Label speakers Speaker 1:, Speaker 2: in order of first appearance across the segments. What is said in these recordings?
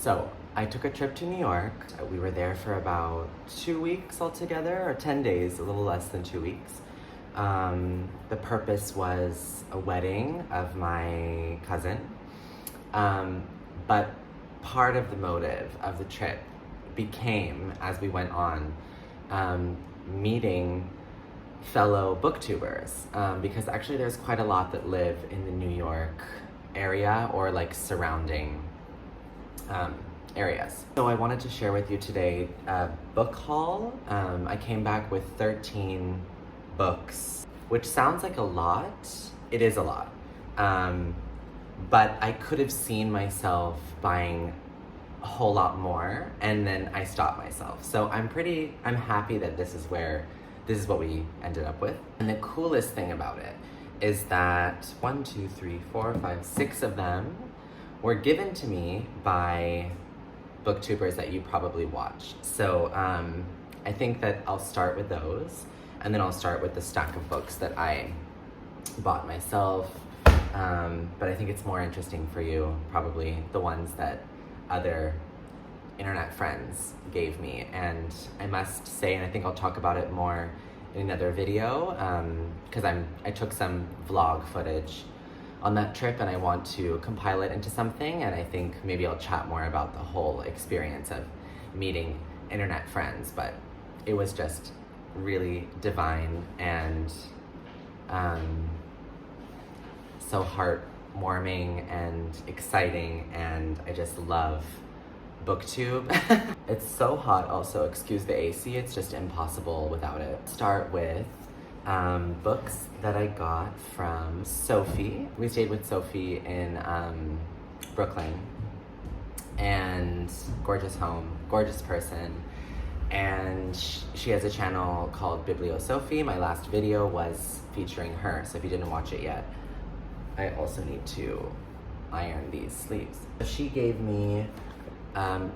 Speaker 1: So I took a trip to New York. We were there for about 2 weeks altogether, or 10 days, a little less than 2 weeks. The purpose was a wedding of my cousin. But part of the motive of the trip became, as we went on, meeting fellow booktubers, because actually there's quite a lot that live in the New York area or like surrounding areas. So I wanted to share with you today a book haul. I came back with 13 books, which sounds like a lot. It is a lot. But I could have seen myself buying a whole lot more, and then I stopped myself. So I'm happy that this is what we ended up with. And the coolest thing about it is that 1, 2, 3, 4, 5, 6 of them were given to me by booktubers that you probably watch. So I think that I'll start with those, and then I'll start with the stack of books that I bought myself. But I think it's more interesting for you, probably the ones that other internet friends gave me. And I must say, and I think I'll talk about it more in another video, because I took some vlog footage on that trip and I want to compile it into something, and I think maybe I'll chat more about the whole experience of meeting internet friends. But it was just really divine and so heartwarming and exciting, and I just love BookTube. It's so hot also, excuse the AC, it's just impossible without it. Start with books that I got from Sophie. We stayed with Sophie in Brooklyn, and gorgeous home, gorgeous person. And she has a channel called Biblio Sophie. My last video was featuring her, so if you didn't watch it yet, I also need to iron these sleeves. She gave me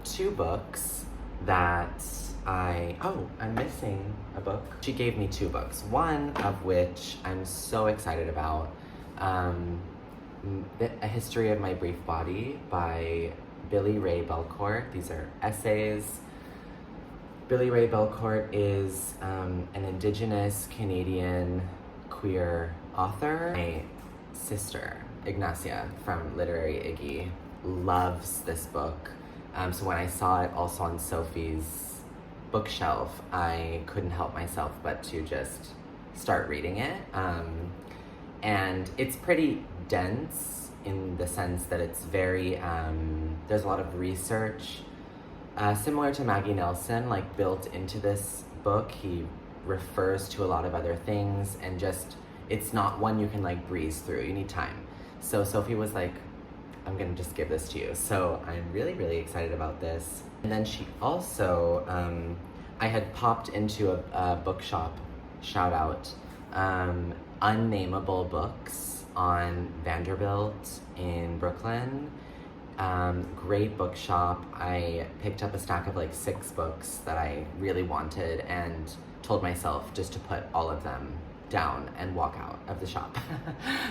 Speaker 1: 2 books that I'm missing a book. She gave me 2 books, one of which I'm so excited about, A History of My Brief Body by Billy Ray Belcourt. These are essays. Billy Ray Belcourt is an Indigenous Canadian queer author. My sister, Ignacia from Literary Iggy, loves this book. So when I saw it also on Sophie's bookshelf, I couldn't help myself but to just start reading it. And it's pretty dense in the sense that it's very, there's a lot of research, similar to Maggie Nelson, like built into this book. He refers to a lot of other things, and just, it's not one you can like breeze through, you need time. So Sophie was like, I'm gonna just give this to you. So I'm really, really excited about this. And then she also, I had popped into a bookshop, shout out, Unnameable Books on Vanderbilt in Brooklyn. Great bookshop. I picked up a stack of like 6 books that I really wanted and told myself just to put all of them down and walk out of the shop.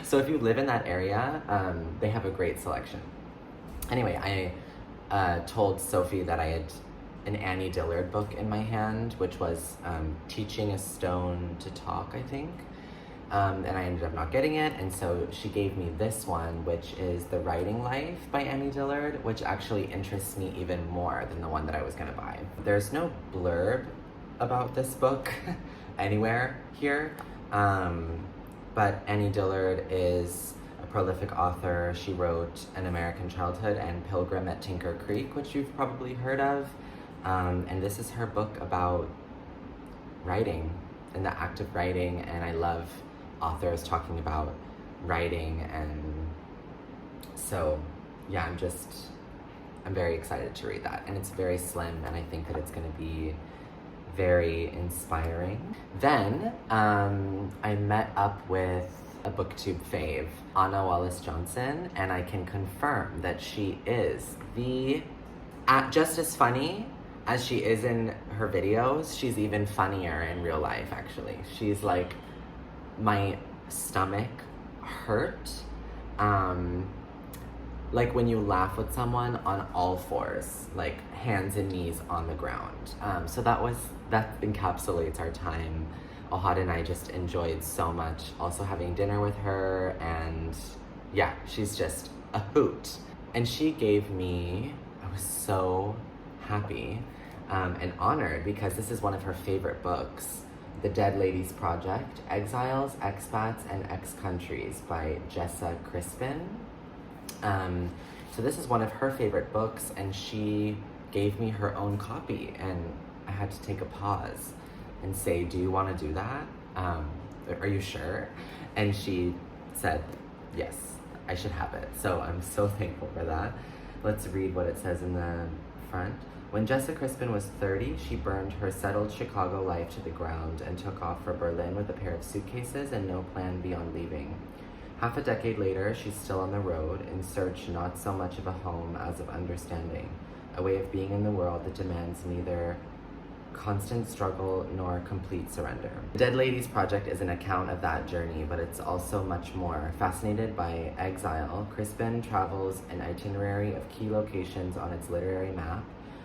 Speaker 1: So if you live in that area, they have a great selection. Anyway, I told Sophie that I had an Annie Dillard book in my hand, which was Teaching a Stone to Talk, I think. And I ended up not getting it, and so she gave me this one, which is The Writing Life by Annie Dillard, which actually interests me even more than the one that I was gonna buy. There's no blurb about this book anywhere here, but Annie Dillard is a prolific author. She wrote An American Childhood and Pilgrim at Tinker Creek, which you've probably heard of, and this is her book about writing and the act of writing, and I love authors talking about writing, and so yeah, I'm very excited to read that, and it's very slim, and I think that it's going to be very inspiring. Then I met up with a BookTube fave, Anna Wallace Johnson, and I can confirm that she is just as funny as she is in her videos. She's even funnier in real life, actually. She's like, my stomach hurt like when you laugh with someone on all fours, like hands and knees on the ground. So that encapsulates our time. Ohad and I just enjoyed so much also having dinner with her, and yeah, she's just a hoot. And she gave me, I was so happy and honored because this is one of her favorite books, The Dead Ladies Project, Exiles, Expats, and Ex-Countries by Jessa Crispin. So this is one of her favorite books, and she gave me her own copy, and I had to take a pause and say, do you want to do that? Are you sure? And she said, yes, I should have it. So I'm so thankful for that. Let's read what it says in the front. When Jessa Crispin was 30, she burned her settled Chicago life to the ground and took off for Berlin with a pair of suitcases and no plan beyond leaving. Half a decade later, she's still on the road, in search not so much of a home as of understanding, a way of being in the world that demands neither constant struggle nor complete surrender. The Dead Ladies Project is an account of that journey, but it's also much more. Fascinated by exile, Crispin travels an itinerary of key locations on its literary map,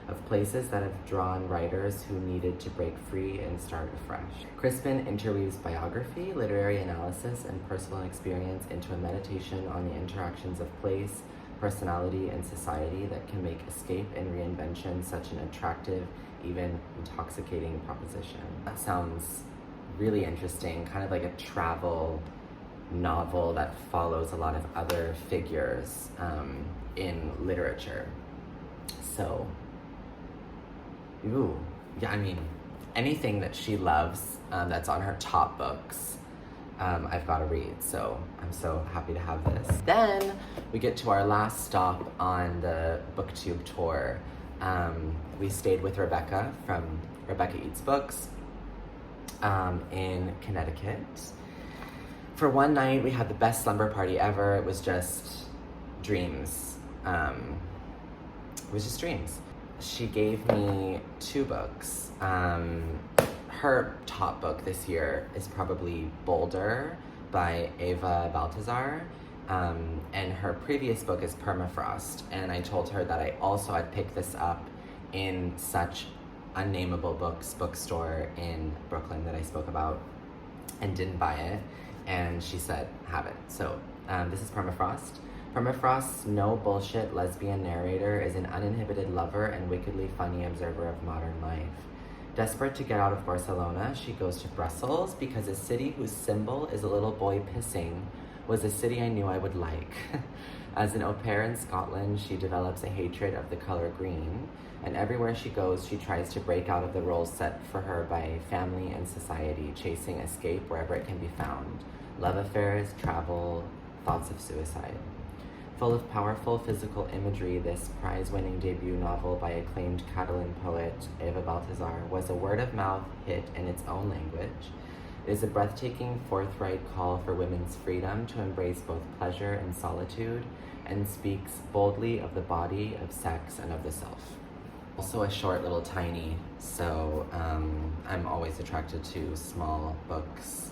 Speaker 1: of places that have drawn writers who needed to break free and start afresh. Crispin interweaves biography, literary analysis, and personal experience into a meditation on the interactions of place, personality, and society that can make escape and reinvention such an attractive, even intoxicating proposition. That sounds really interesting, kind of like a travel novel that follows a lot of other figures in literature. So, ooh, yeah, I mean, anything that she loves that's on her top books, I've got to read. So I'm so happy to have this. Then we get to our last stop on the BookTube tour. We stayed with Rebecca from Rebecca Eats Books in Connecticut. For one night, we had the best slumber party ever. It was just dreams. It was just dreams. She gave me 2 books. Her top book this year is probably Boulder by Ava Baltazar. And her previous book is Permafrost. And I told her that I also had picked this up in such unnameable books bookstore in Brooklyn that I spoke about and didn't buy it. And she said, have it. So this is Permafrost. Permafrost's no bullshit lesbian narrator is an uninhibited lover and wickedly funny observer of modern life. Desperate to get out of Barcelona, she goes to Brussels because a city whose symbol is a little boy pissing was a city I knew I would like. As an au pair in Scotland, she develops a hatred of the color green, and everywhere she goes, she tries to break out of the roles set for her by family and society, chasing escape wherever it can be found. Love affairs, travel, thoughts of suicide. Full of powerful physical imagery, this prize-winning debut novel by acclaimed Catalan poet Eva Baltazar was a word-of-mouth hit in its own language. It is a breathtaking, forthright call for women's freedom to embrace both pleasure and solitude, and speaks boldly of the body, of sex, and of the self. Also a short little tiny, so I'm always attracted to small books.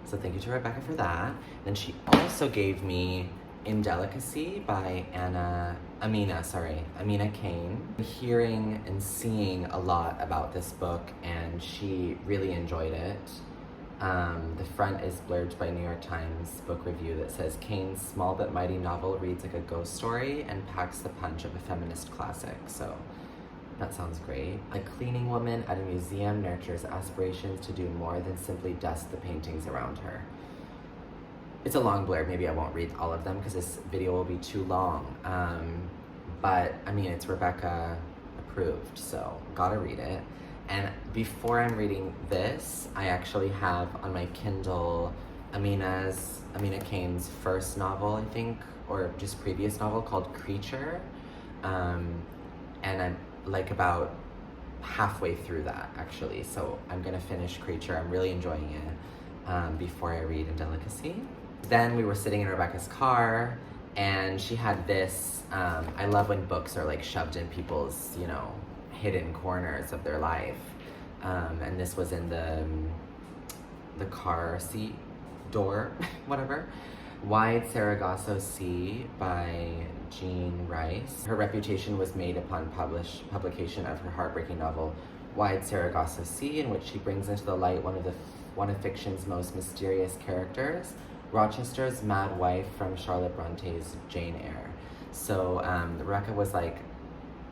Speaker 1: So thank you to Rebecca for that. Then she also gave me Indelicacy by Amina Kane. Hearing and seeing a lot about this book, and she really enjoyed it. The front is blurbed by New York Times book review that says, Kane's small but mighty novel reads like a ghost story and packs the punch of a feminist classic. So that sounds great. A cleaning woman at a museum nurtures aspirations to do more than simply dust the paintings around her. It's a long blurb. Maybe I won't read all of them because this video will be too long. But I mean, it's Rebecca approved, so gotta read it. And before I'm reading this, I actually have on my Kindle Amina Kane's first novel, I think, or just previous novel called Creature. And I'm like about halfway through that actually. So I'm gonna finish Creature. I'm really enjoying it before I read Indelicacy. Then we were sitting in Rebecca's car and she had this, I love when books are like shoved in people's, hidden corners of their life. And this was in the car seat door, whatever. Wide Saragossa Sea by Jean Rhys. Her reputation was made upon publication of her heartbreaking novel, Wide Saragossa Sea, in which she brings into the light one of fiction's most mysterious characters, Rochester's mad wife from Charlotte Bronte's Jane Eyre. So Rebecca was like,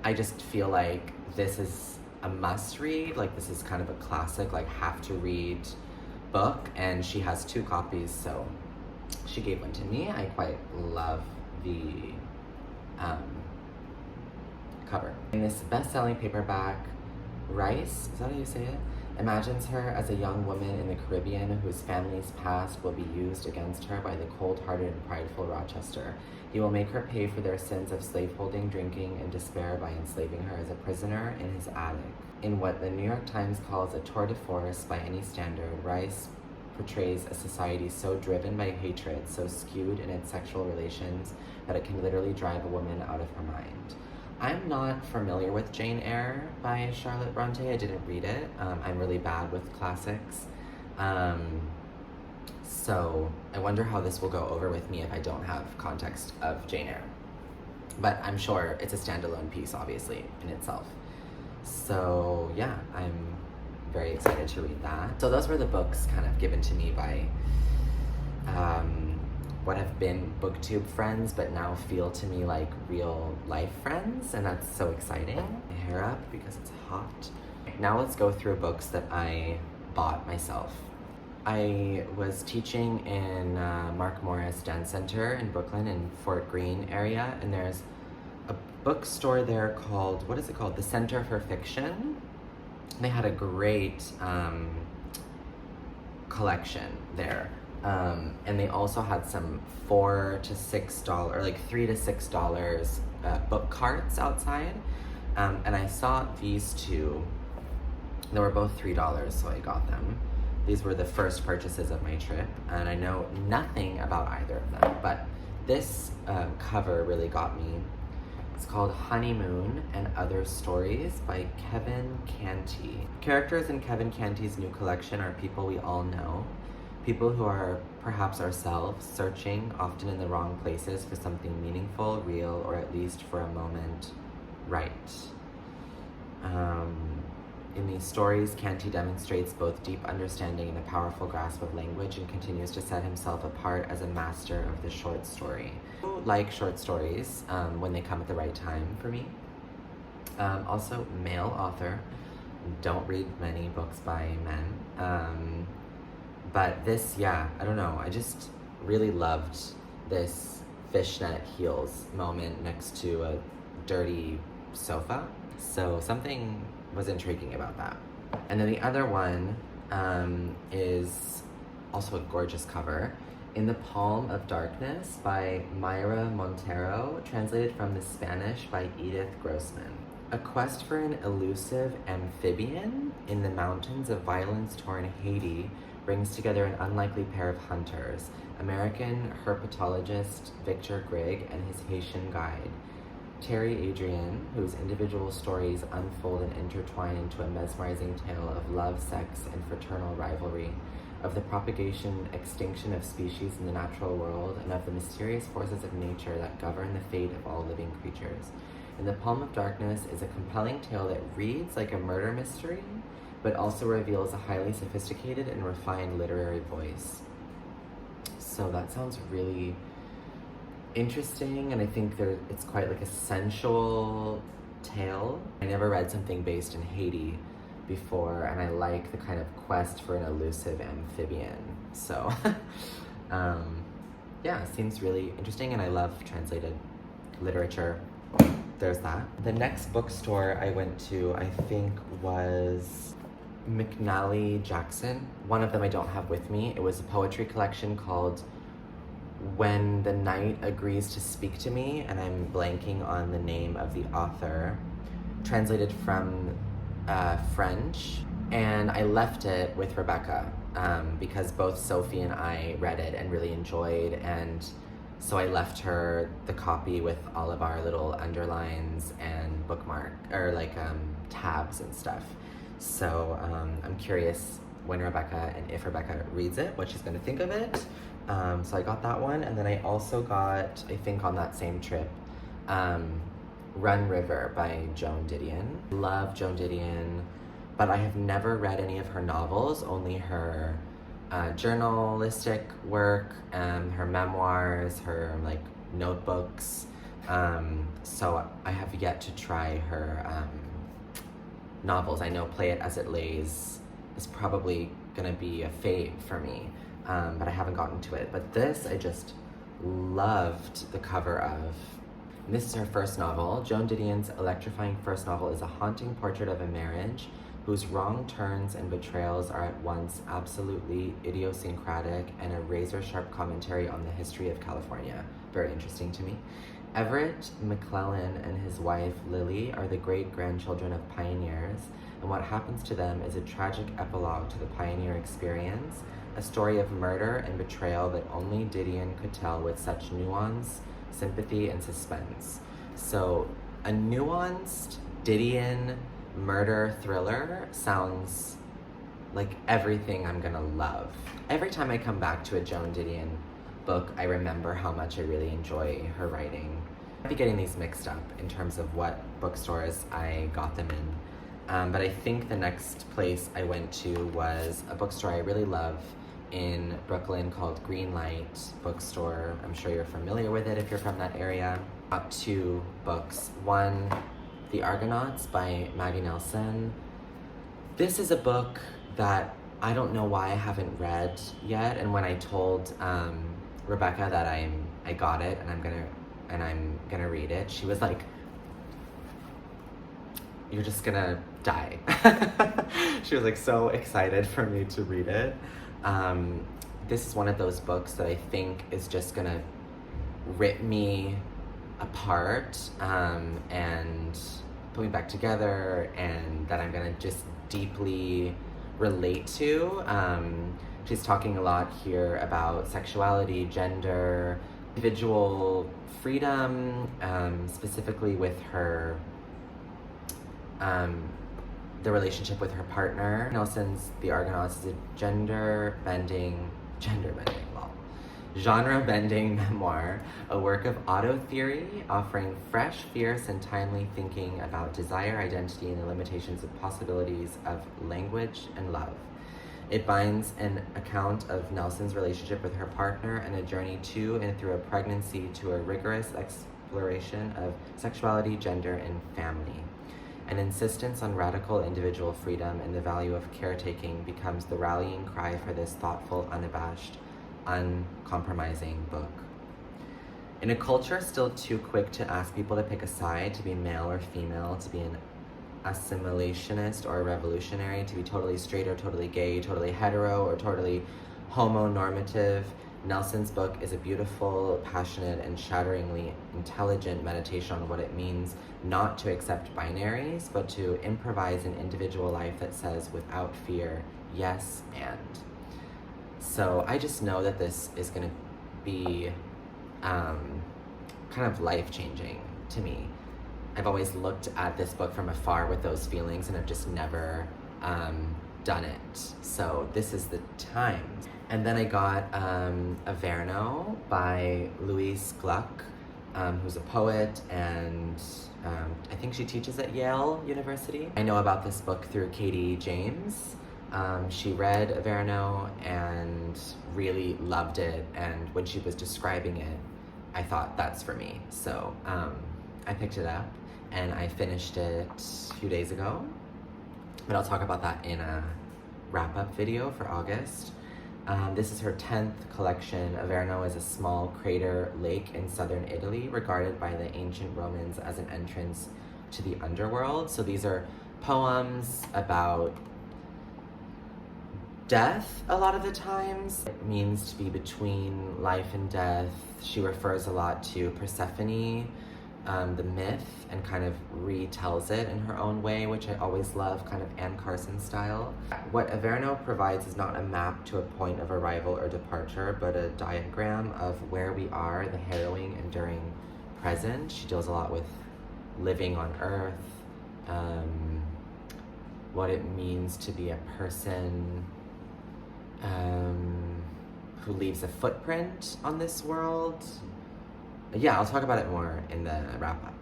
Speaker 1: I just feel like this is a must read, like this is kind of a classic, like have to read book, and she has 2 copies, so she gave one to me. I quite love the cover. In this best-selling paperback, Rhys, is that how you say it? Imagines her as a young woman in the Caribbean whose family's past will be used against her by the cold-hearted and prideful Rochester. He will make her pay for their sins of slaveholding, drinking, and despair by enslaving her as a prisoner in his attic. In what the New York Times calls a tour de force by any standard, Rhys portrays a society so driven by hatred, so skewed in its sexual relations, that it can literally drive a woman out of her mind. I'm not familiar with Jane Eyre by Charlotte Bronte. I didn't read it. I'm really bad with classics. So I wonder how this will go over with me if I don't have context of Jane Eyre. But I'm sure it's a standalone piece, obviously, in itself. So yeah, I'm very excited to read that. So those were the books kind of given to me by what have been booktube friends, but now feel to me like real life friends, and that's so exciting. My hair up because it's hot. Now let's go through books that I bought myself. I was teaching in Mark Morris Dance Center in Brooklyn in Fort Greene area, and there's a bookstore there called, what is it called? The Center for Fiction. They had a great collection there. And they also had some $4 to $6, or like $3 to $6 book carts outside. And I saw these 2. They were both $3, so I got them. These were the first purchases of my trip, and I know nothing about either of them, but this cover really got me. It's called Honeymoon and Other Stories by Kevin Canty. Characters in Kevin Canty's new collection are people we all know, people who are perhaps ourselves, searching, often in the wrong places, for something meaningful, real, or at least for a moment, right. In these stories, Canty demonstrates both deep understanding and a powerful grasp of language, and continues to set himself apart as a master of the short story. I like short stories when they come at the right time for me. Also, male author. Don't read many books by men. But this, yeah, I don't know. I just really loved this fishnet heels moment next to a dirty sofa. So something was intriguing about that. And then the other one is also a gorgeous cover, In the Palm of Darkness by Mayra Montero, translated from the Spanish by Edith Grossman. A quest for an elusive amphibian in the mountains of violence-torn Haiti brings together an unlikely pair of hunters, American herpetologist Victor Grigg and his Haitian guide, Terry Adrian, whose individual stories unfold and intertwine into a mesmerizing tale of love, sex, and fraternal rivalry, of the propagation, extinction of species in the natural world, and of the mysterious forces of nature that govern the fate of all living creatures. In the Palm of Darkness is a compelling tale that reads like a murder mystery, but also reveals a highly sophisticated and refined literary voice. So that sounds really interesting, and I think it's quite like a sensual tale. I never read something based in Haiti before, and I like the kind of quest for an elusive amphibian. So yeah, it seems really interesting, and I love translated literature. There's that. The next bookstore I went to, I think, was McNally Jackson. One of them I don't have with me. It was a poetry collection called When the Night Agrees to Speak to Me, and I'm blanking on the name of the author, translated from French. And I left it with Rebecca because both Sophie and I read it and really enjoyed, and so I left her the copy with all of our little underlines and bookmark, or like tabs and stuff. So I'm curious when Rebecca, and if Rebecca reads it, what she's gonna think of it. So I got that one, and then I also got, I think on that same trip, Run River by Joan Didion. Love Joan Didion, but I have never read any of her novels, only her journalistic work, her memoirs, her like notebooks. So I have yet to try her novels. I know Play It As It Lays is probably gonna be a fave for me, but I haven't gotten to it. But this, I just loved the cover of. And this is her first novel. Joan Didion's electrifying first novel is a haunting portrait of a marriage whose wrong turns and betrayals are at once absolutely idiosyncratic and a razor-sharp commentary on the history of California. Very interesting to me. Everett McClellan and his wife Lily are the great-grandchildren of pioneers, and what happens to them is a tragic epilogue to the pioneer experience, a story of murder and betrayal that only Didion could tell with such nuance, sympathy, and suspense. So a nuanced Didion murder thriller sounds like everything I'm gonna love. Every time I come back to a Joan Didion book, I remember how much I really enjoy her writing. I might be getting these mixed up in terms of what bookstores I got them in. But I think the next place I went to was a bookstore I really love in Brooklyn called Greenlight Bookstore. I'm sure you're familiar with it if you're from that area. Got two books. One, The Argonauts by Maggie Nelson. This is a book that I don't know why I haven't read yet, and when I told Rebecca that I got it and I'm gonna read it, she was like, "You're just gonna die." She was like so excited for me to read it. This is one of those books that I think is just gonna rip me apart and put me back together, and that I'm gonna just deeply relate to. She's talking a lot here about sexuality, gender, individual freedom, specifically with her the relationship with her partner. Nelson's The Argonauts is a genre-bending memoir, a work of auto-theory offering fresh, fierce, and timely thinking about desire, identity, and the limitations of possibilities of language and love. It binds an account of Nelson's relationship with her partner and a journey to and through a pregnancy to a rigorous exploration of sexuality, gender, and family. An insistence on radical individual freedom and the value of caretaking becomes the rallying cry for this thoughtful, unabashed, uncompromising book. In a culture still too quick to ask people to pick a side, to be male or female, to be an assimilationist or a revolutionary, to be totally straight or totally gay, totally hetero or totally homonormative, Nelson's book is a beautiful, passionate, and shatteringly intelligent meditation on what it means not to accept binaries, but to improvise an individual life that says, without fear, yes, and. So I just know that this is going to be kind of life-changing to me. I've always looked at this book from afar with those feelings and have just never done it. So this is the time. And then I got Averno by Louise Gluck, who's a poet, and I think she teaches at Yale University. I know about this book through Katie James. She read Averno and really loved it, and when she was describing it, I thought, that's for me. So I picked it up and I finished it a few days ago, but I'll talk about that in a wrap-up video for August. This is her 10th collection. Averno is a small crater lake in southern Italy, regarded by the ancient Romans as an entrance to the underworld. So these are poems about death a lot of the times. It means to be between life and death. She refers a lot to Persephone, the myth, and kind of retells it in her own way, which I always love, kind of Anne Carson style. What Averno provides is not a map to a point of arrival or departure, but a diagram of where we are, the harrowing, enduring present. She deals a lot with living on Earth, what it means to be a person who leaves a footprint on this world. Yeah, I'll talk about it more in the wrap up.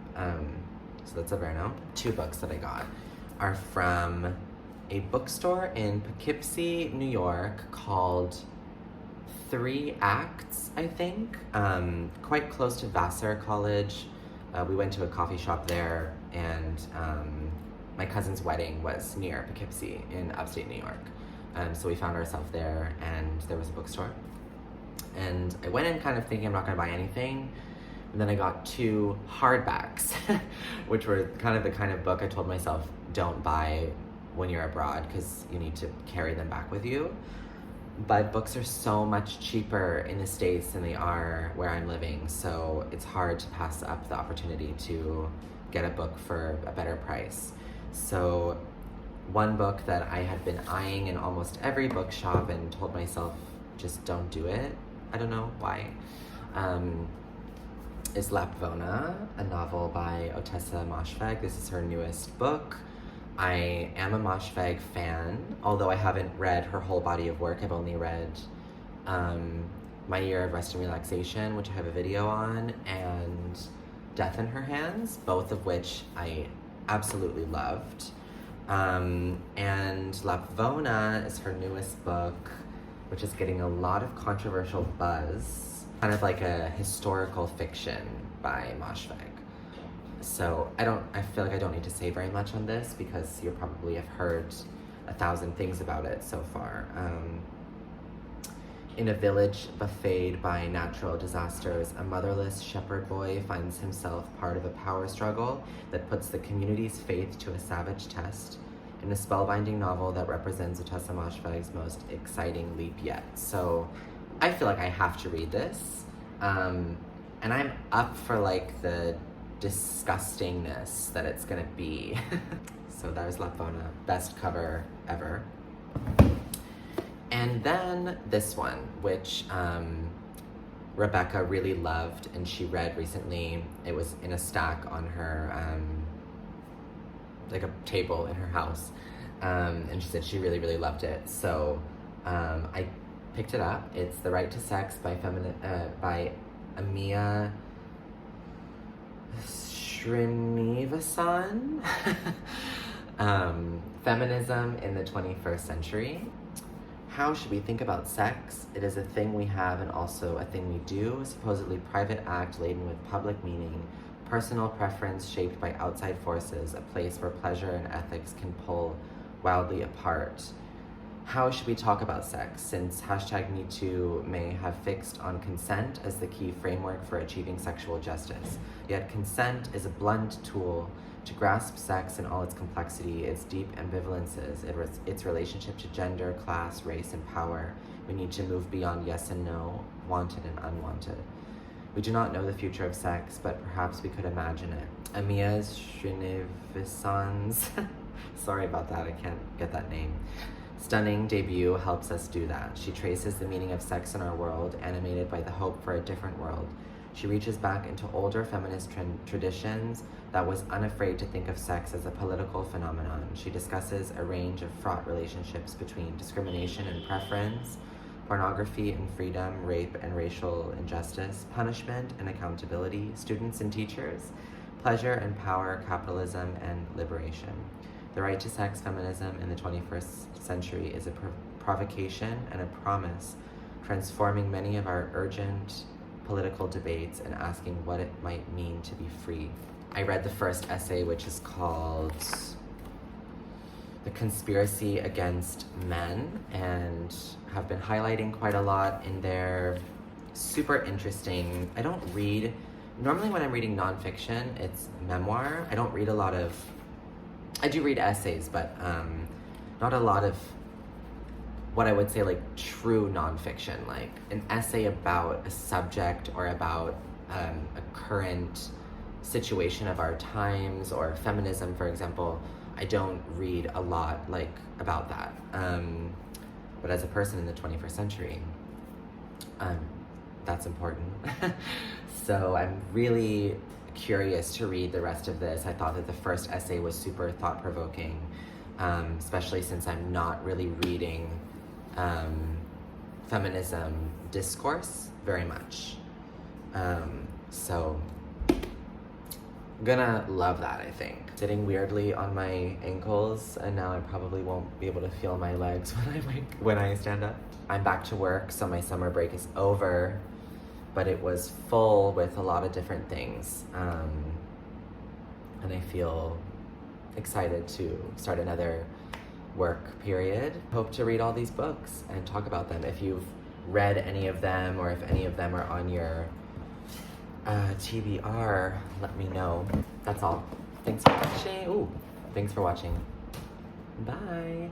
Speaker 1: So that's Averno. 2 books that I got are from a bookstore in Poughkeepsie, New York called 3 Acts, I think. Quite close to Vassar College. We went to a coffee shop there, and my cousin's wedding was near Poughkeepsie in upstate New York. So we found ourselves there, and there was a bookstore. And I went in kind of thinking I'm not gonna buy anything. And then I got 2 hardbacks, which were kind of book I told myself don't buy when you're abroad because you need to carry them back with you. But books are so much cheaper in the States than they are where I'm living, so it's hard to pass up the opportunity to get a book for a better price. So one book that I had been eyeing in almost every bookshop and told myself just don't do it, I don't know why, is Lapvona, a novel by Otessa Moshfegh. This is her newest book. I am a Moshfegh fan, although I haven't read her whole body of work. I've only read My Year of Rest and Relaxation, which I have a video on, and Death in Her Hands, both of which I absolutely loved. And Lapvona is her newest book, which is getting a lot of controversial buzz. Kind of like a historical fiction by Moshfegh. So I feel like I don't need to say very much on this because you probably have heard 1,000 things about it so far. In a village buffeted by natural disasters, a motherless shepherd boy finds himself part of a power struggle that puts the community's faith to a savage test in a spellbinding novel that represents Otessa Moshfegh's most exciting leap yet. So I feel like I have to read this. And I'm up for like the disgustingness that it's gonna be. So there's Lapvona, best cover ever. And then this one, which Rebecca really loved and she read recently. It was in a stack on her, like a table in her house. And she said she really, really loved it. So I picked it up. It's The Right to Sex by Amia Srinivasan. Feminism in the 21st Century. How should we think about sex? It is a thing we have and also a thing we do, a supposedly private act laden with public meaning, personal preference shaped by outside forces, a place where pleasure and ethics can pull wildly apart. How should we talk about sex, since #MeToo may have fixed on consent as the key framework for achieving sexual justice? Yet consent is a blunt tool to grasp sex in all its complexity, its deep ambivalences, its relationship to gender, class, race, and power. We need to move beyond yes and no, wanted and unwanted. We do not know the future of sex, but perhaps we could imagine it. Amia Srinivasan's, sorry about that, I can't get that name, stunning debut helps us do that. She traces the meaning of sex in our world, animated by the hope for a different world. She reaches back into older feminist traditions that was unafraid to think of sex as a political phenomenon. She discusses a range of fraught relationships between discrimination and preference, pornography and freedom, rape and racial injustice, punishment and accountability, students and teachers, pleasure and power, capitalism and liberation. The Right to Sex Feminism in the 21st Century is a provocation and a promise, transforming many of our urgent political debates and asking what it might mean to be free. I read the first essay, which is called The Conspiracy Against Men, and have been highlighting quite a lot in there. Super interesting. I don't read, normally when I'm reading nonfiction, it's memoir. I don't read a lot of, I do read essays, but not a lot of what I would say like true nonfiction, like an essay about a subject or about a current situation of our times, or feminism, for example. I don't read a lot like about that. But as a person in the 21st century, that's important. So I'm really curious to read the rest of this. I thought that the first essay was super thought-provoking, especially since I'm not really reading feminism discourse very much. So I'm gonna love that, I think. Sitting weirdly on my ankles, and now I probably won't be able to feel my legs when I stand up. I'm back to work, so my summer break is over, but it was full with a lot of different things. And I feel excited to start another work period. Hope to read all these books and talk about them. If you've read any of them, or if any of them are on your TBR, let me know. That's all. Thanks for watching. Bye.